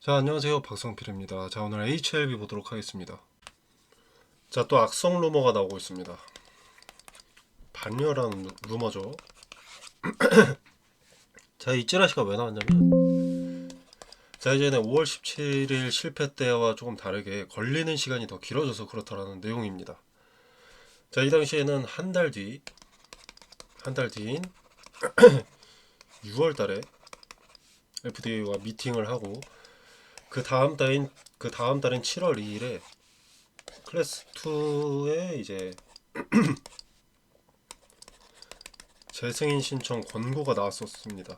자, 안녕하세요. 박성필입니다. 자, 오늘 HLB 보도록 하겠습니다. 자, 또 악성 루머가 나오고 있습니다. 반려라는 루머죠. 자, 이 찌라시가 왜 나왔냐면, 자, 이제는 5월 17일 실패 때와 조금 다르게 걸리는 시간이 더 길어져서 그렇다라는 내용입니다. 자, 이 당시에는 한 달 뒤인 6월 달에 FDA와 미팅을 하고, 그 다음 달인 7월 2일에 클래스 2에 이제 재승인 신청 권고가 나왔었습니다.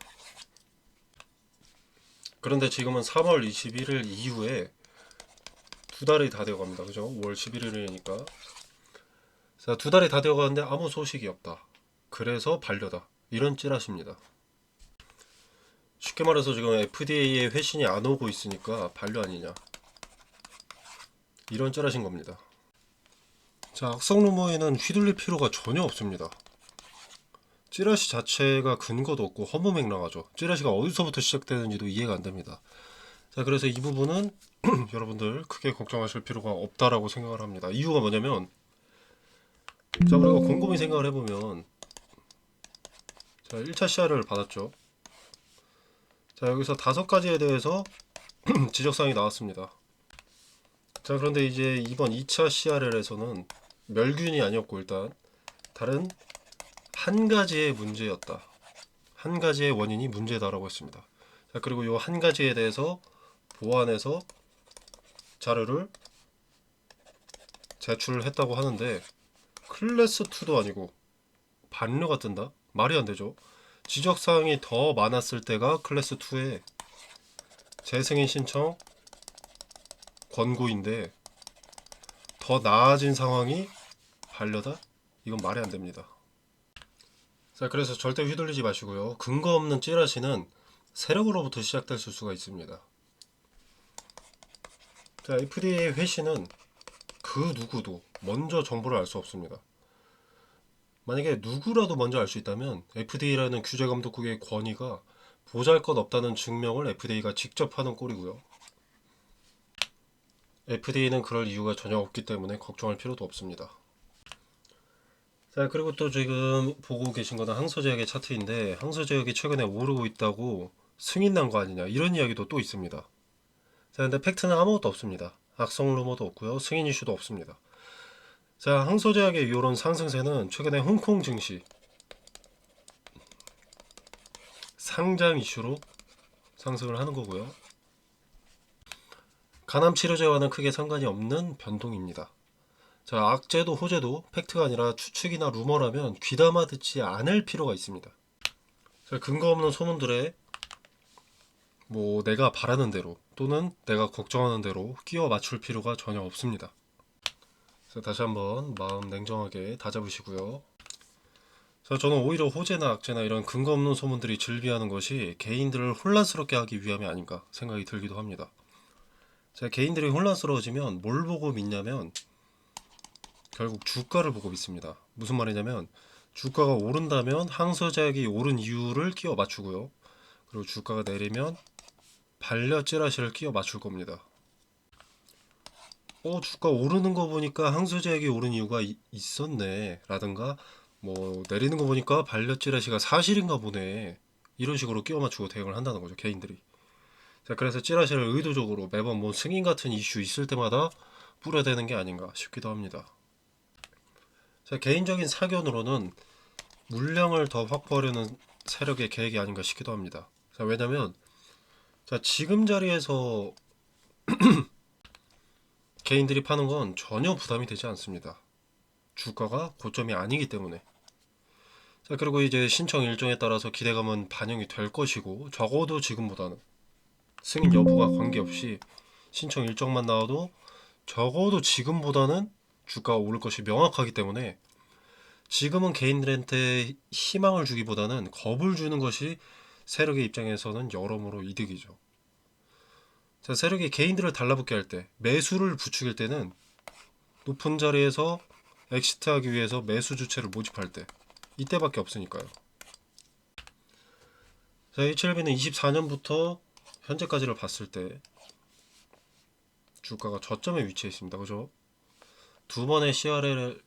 그런데 지금은 3월 21일 이후에 두 달이 다 되어 갑니다. 그죠? 5월 11일이니까. 자, 두 달이 다 되어 가는데 아무 소식이 없다. 그래서 반려다. 이런 찌라시입니다. 쉽게 말해서 지금 FDA의 회신이 안 오고 있으니까 반려 아니냐. 이런 찌라시인 겁니다. 자, 악성 루머에는 휘둘릴 필요가 전혀 없습니다. 찌라시 자체가 근거도 없고 허무맹랑하죠. 찌라시가 어디서부터 시작되는지도 이해가 안 됩니다. 자, 그래서 이 부분은 여러분들 크게 걱정하실 필요가 없다라고 생각을 합니다. 이유가 뭐냐면, 자, 우리가 곰곰이 생각을 해보면, 자, 1차 CR을 받았죠. 자, 여기서 5가지에 대해서 지적사항이 나왔습니다. 자, 그런데 이제 이번 2차 CRL에서는 멸균이 아니었고, 일단 다른 한 가지의 문제였다. 한 가지의 원인이 문제다라고 했습니다. 자, 그리고 이 한 가지에 대해서 보완해서 자료를 제출을 했다고 하는데, 클래스 2도 아니고 반려가 뜬다? 말이 안 되죠. 지적사항이 더 많았을 때가 클래스 2의 재승인 신청 권고인데, 더 나아진 상황이 반려다? 이건 말이 안 됩니다. 자, 그래서 절대 휘둘리지 마시고요. 근거 없는 찌라시는 세력으로부터 시작될 수가 있습니다. 자, FDA의 회신은 그 누구도 먼저 정보를 알 수 없습니다. 만약에 누구라도 먼저 알 수 있다면 FDA라는 규제감독국의 권위가 보잘것없다는 증명을 FDA가 직접 하는 꼴이고요. FDA는 그럴 이유가 전혀 없기 때문에 걱정할 필요도 없습니다. 자, 그리고 또 지금 보고 계신 거는 항소제약의 차트인데, 항소제약이 최근에 오르고 있다고 승인 난 거 아니냐, 이런 이야기도 또 있습니다. 자, 근데 팩트는 아무것도 없습니다. 악성 루머도 없고요, 승인 이슈도 없습니다. 자, 항소제약의 이런 상승세는 최근에 홍콩 증시 상장 이슈로 상승을 하는 거고요. 간암 치료제와는 크게 상관이 없는 변동입니다. 자, 악재도 호재도 팩트가 아니라 추측이나 루머라면 귀담아 듣지 않을 필요가 있습니다. 자, 근거 없는 소문들에 내가 바라는 대로 또는 내가 걱정하는 대로 끼워 맞출 필요가 전혀 없습니다. 자, 다시 한번 마음 냉정하게 다잡으시고요. 자, 저는 오히려 호재나 악재나 이런 근거 없는 소문들이 즐비하는 것이 개인들을 혼란스럽게 하기 위함이 아닌가 생각이 들기도 합니다. 자, 개인들이 혼란스러워지면 뭘 보고 믿냐면 결국 주가를 보고 믿습니다. 무슨 말이냐면, 주가가 오른다면 항소제약이 오른 이유를 끼워 맞추고요. 그리고 주가가 내리면 반려 찌라시를 끼워 맞출 겁니다. 주가 오르는 거 보니까 항소제약이 오른 이유가 있었네 라든가, 내리는 거 보니까 반려 찌라시가 사실인가 보네, 이런 식으로 끼워 맞추고 대응을 한다는 거죠, 개인들이. 자, 그래서 찌라시를 의도적으로 매번 승인 같은 이슈 있을 때마다 뿌려대는 게 아닌가 싶기도 합니다. 자, 개인적인 사견으로는 물량을 더 확보하려는 세력의 계획이 아닌가 싶기도 합니다. 자, 왜냐면, 자, 지금 자리에서 개인들이 파는 건 전혀 부담이 되지 않습니다. 주가가 고점이 아니기 때문에. 자, 그리고 이제 신청 일정에 따라서 기대감은 반영이 될 것이고, 적어도 지금보다는 승인 여부가 관계없이 신청 일정만 나와도 적어도 지금보다는 주가가 오를 것이 명확하기 때문에, 지금은 개인들한테 희망을 주기보다는 겁을 주는 것이 세력의 입장에서는 여러모로 이득이죠. 자, 세력이 개인들을 달라붙게 할 때, 매수를 부추길 때는 높은 자리에서 엑시트하기 위해서 매수 주체를 모집할 때, 이때밖에 없으니까요. 자, HLB는 24년부터 현재까지를 봤을 때 주가가 저점에 위치해 있습니다. 그죠? 두 번의 CRL,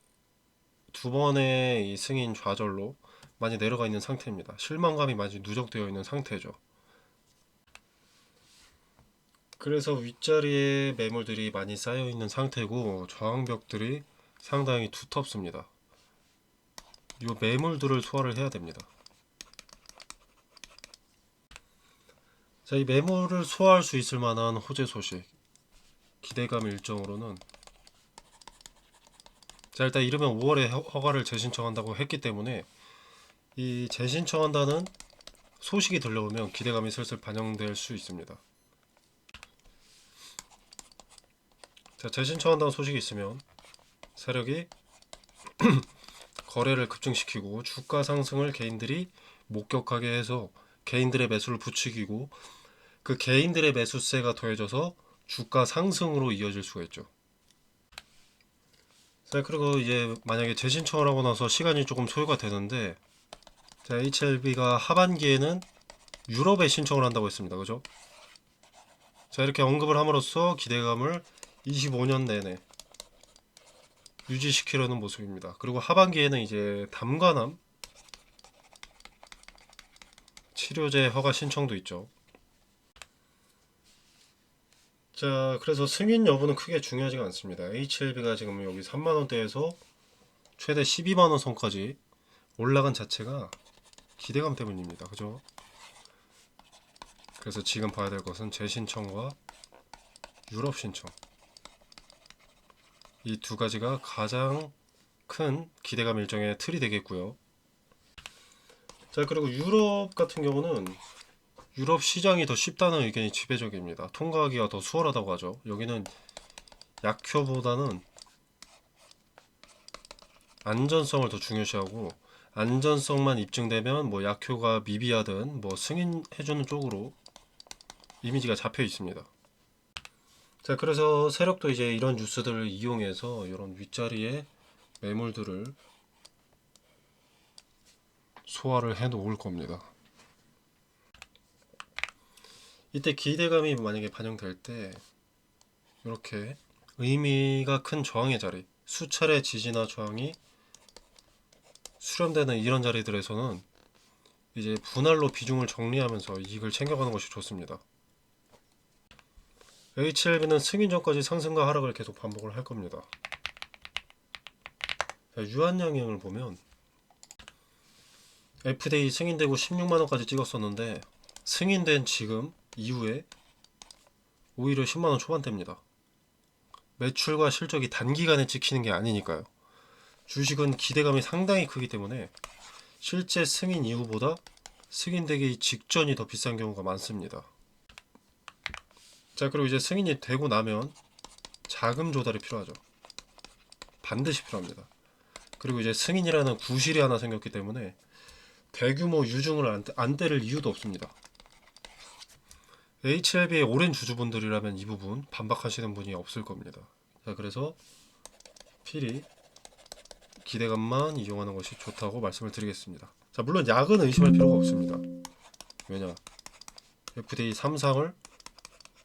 두 번의 이 승인 좌절로 많이 내려가 있는 상태입니다. 실망감이 많이 누적되어 있는 상태죠. 그래서 윗자리에 매물들이 많이 쌓여 있는 상태고 저항벽들이 상당히 두텁습니다. 이 매물들을 소화를 해야 됩니다. 자, 이 매물을 소화할 수 있을 만한 호재 소식, 기대감 일정으로는 자, 일단 이르면 5월에 허가를 재신청한다고 했기 때문에 이 재신청한다는 소식이 들려오면 기대감이 슬슬 반영될 수 있습니다. 자, 재신청한다는 소식이 있으면 세력이 거래를 급증시키고 주가 상승을 개인들이 목격하게 해서 개인들의 매수를 부추기고 그 개인들의 매수세가 더해져서 주가 상승으로 이어질 수가 있죠. 자, 그리고 이제 만약에 재신청을 하고 나서 시간이 조금 소요가 되는데 자, HLB가 하반기에는 유럽에 신청을 한다고 했습니다. 그죠? 자, 이렇게 언급을 함으로써 기대감을 25년 내내 유지시키려는 모습입니다. 그리고 하반기에는 이제 담관암 치료제 허가 신청도 있죠. 자, 그래서 승인 여부는 크게 중요하지가 않습니다. HLB가 지금 여기 3만원대에서 최대 12만원 선까지 올라간 자체가 기대감 때문입니다. 그죠? 그래서 지금 봐야 될 것은 재신청과 유럽 신청 이 두 가지가 가장 큰 기대감 일정의 틀이 되겠고요. 자, 그리고 유럽 같은 경우는 유럽 시장이 더 쉽다는 의견이 지배적입니다. 통과하기가 더 수월하다고 하죠. 여기는 약효보다는 안전성을 더 중요시하고 안전성만 입증되면 뭐 약효가 미비하든 뭐 승인해주는 쪽으로 이미지가 잡혀 있습니다. 자, 그래서 세력도 이제 이런 뉴스들을 이용해서 이런 윗자리에 매물들을 소화를 해 놓을 겁니다. 이때 기대감이 만약에 반영될 때 이렇게 의미가 큰 저항의 자리, 수차례 지지나 저항이 수렴되는 이런 자리들에서는 이제 분할로 비중을 정리하면서 이익을 챙겨가는 것이 좋습니다. HLB는 승인 전까지 상승과 하락을 계속 반복을 할 겁니다. 유한 양행을 보면 FDA 승인되고 16만원까지 찍었었는데 승인된 지금 이후에 오히려 10만원 초반대입니다. 매출과 실적이 단기간에 찍히는 게 아니니까요. 주식은 기대감이 상당히 크기 때문에 실제 승인 이후보다 승인되기 직전이 더 비싼 경우가 많습니다. 자, 그리고 이제 승인이 되고 나면 자금 조달이 필요하죠. 반드시 필요합니다. 그리고 이제 승인이라는 구실이 하나 생겼기 때문에 대규모 유증을 안 때릴 이유도 없습니다. HLB의 오랜 주주분들이라면 이 부분 반박하시는 분이 없을 겁니다. 자, 그래서 필히 기대감만 이용하는 것이 좋다고 말씀을 드리겠습니다. 자, 물론 약은 의심할 필요가 없습니다. 왜냐? FDA 3상을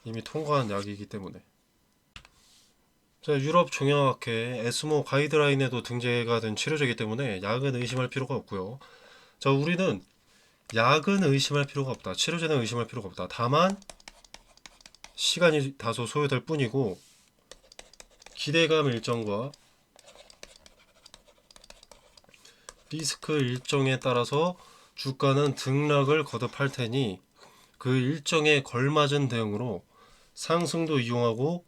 이미 통과한 약이기 때문에. 자, 유럽 종양학회 에스모 가이드라인에도 등재가 된 치료제이기 때문에 약은 의심할 필요가 없고요. 자, 우리는 약은 의심할 필요가 없다. 치료제는 의심할 필요가 없다. 다만 시간이 다소 소요될 뿐이고 기대감 일정과 리스크 일정에 따라서 주가는 등락을 거듭할 테니 그 일정에 걸맞은 대응으로 상승도 이용하고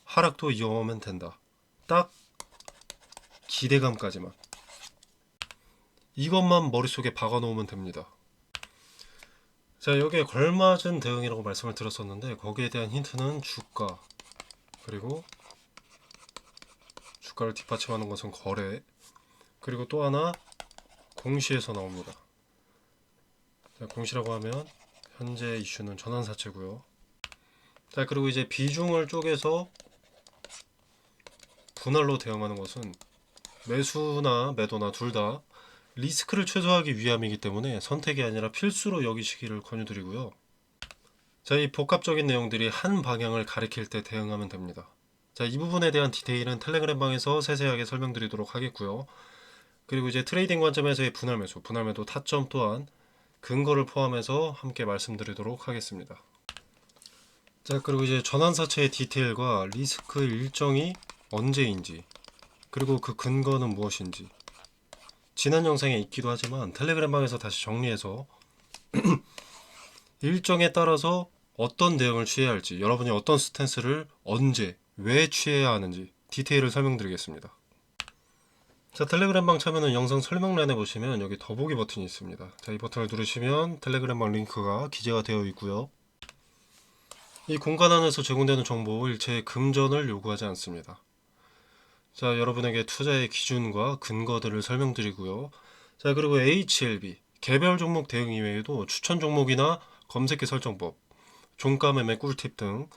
하락도 이용하면 된다. 딱 기대감까지만. 이것만 머릿속에 박아놓으면 됩니다. 자, 여기에 걸맞은 대응이라고 말씀을 드렸었는데 거기에 대한 힌트는 주가, 그리고 주가를 뒷받침하는 것은 거래, 그리고 또 하나 공시에서 나옵니다. 자, 공시라고 하면 현재 이슈는 전환사채고요. 자, 그리고 이제 비중을 쪼개서 분할로 대응하는 것은 매수나 매도나 둘 다 리스크를 최소화하기 위함이기 때문에 선택이 아니라 필수로 여기시기를 권유드리고요. 자, 이 복합적인 내용들이 한 방향을 가리킬 때 대응하면 됩니다. 자, 이 부분에 대한 디테일은 텔레그램 방에서 세세하게 설명드리도록 하겠고요. 그리고 이제 트레이딩 관점에서의 분할 매수, 분할 매도 타점 또한 근거를 포함해서 함께 말씀드리도록 하겠습니다. 자, 그리고 이제 전환사채의 디테일과 리스크 일정이 언제인지, 그리고 그 근거는 무엇인지 지난 영상에 있기도 하지만 텔레그램 방에서 다시 정리해서 일정에 따라서 어떤 대응을 취해야 할지, 여러분이 어떤 스탠스를 언제, 왜 취해야 하는지 디테일을 설명드리겠습니다. 자, 텔레그램 방 참여는 영상 설명란에 보시면 여기 더보기 버튼이 있습니다. 자, 이 버튼을 누르시면 텔레그램 방 링크가 기재가 되어 있고요. 이 공간 안에서 제공되는 정보 일체의 금전을 요구하지 않습니다. 자, 여러분에게 투자의 기준과 근거들을 설명드리고요. 자, 그리고 HLB, 개별 종목 대응 이외에도 추천 종목이나 검색기 설정법, 종가 매매 꿀팁 등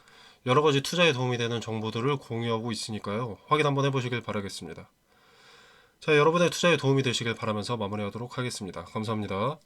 여러가지 투자에 도움이 되는 정보들을 공유하고 있으니까요. 확인 한번 해보시길 바라겠습니다. 자, 여러분의 투자에 도움이 되시길 바라면서 마무리하도록 하겠습니다. 감사합니다.